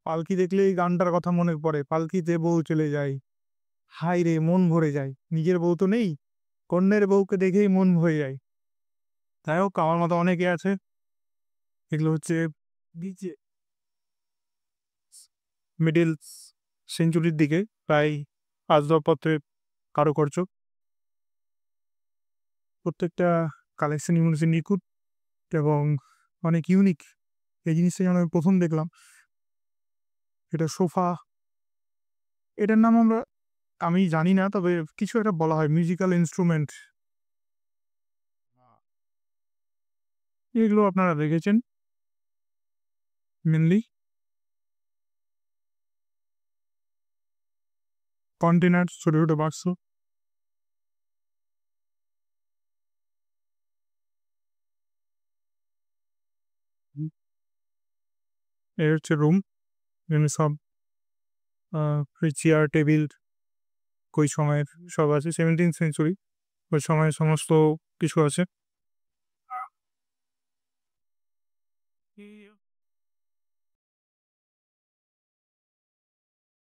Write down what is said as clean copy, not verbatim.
পালকি দেখলে এই গানটার কথা মনে পড়ে। পালকিতে বউ চলে যায়। হায় রে মন ভরে যায়। নিজের বউ তো নেই। অন্যের বউকে দেখেই মন ভরে যায়। যাই হোক আমার মতো অনেকে আছে। এগুলো হচ্ছে ডিজে মিডল সেঞ্চুরির দিকে প্রায় আসবাবপত্রের কারুকার্য প্রত্যেকটা কালেকশনই মনে হচ্ছে নিখুঁত এবং অনেক ইউনিক। এই জিনিসটা যেন আমি প্রথম দেখলাম। এটা সোফা, এটার নাম আমি জানি না, তবে কিছু একটা বলা হয় মিউজিক্যাল ইন্সট্রুমেন্ট। এগুলো আপনারা দেখেছেন মেনলি। কন্টেনার, ছোট ছোট বাক্স। এর হচ্ছে রুম, এখানে সব চেয়ার টেবিল ওই সময়ের সব আছে, 17th সেঞ্চুরি ওই সময়ের সমস্ত কিছু আছে।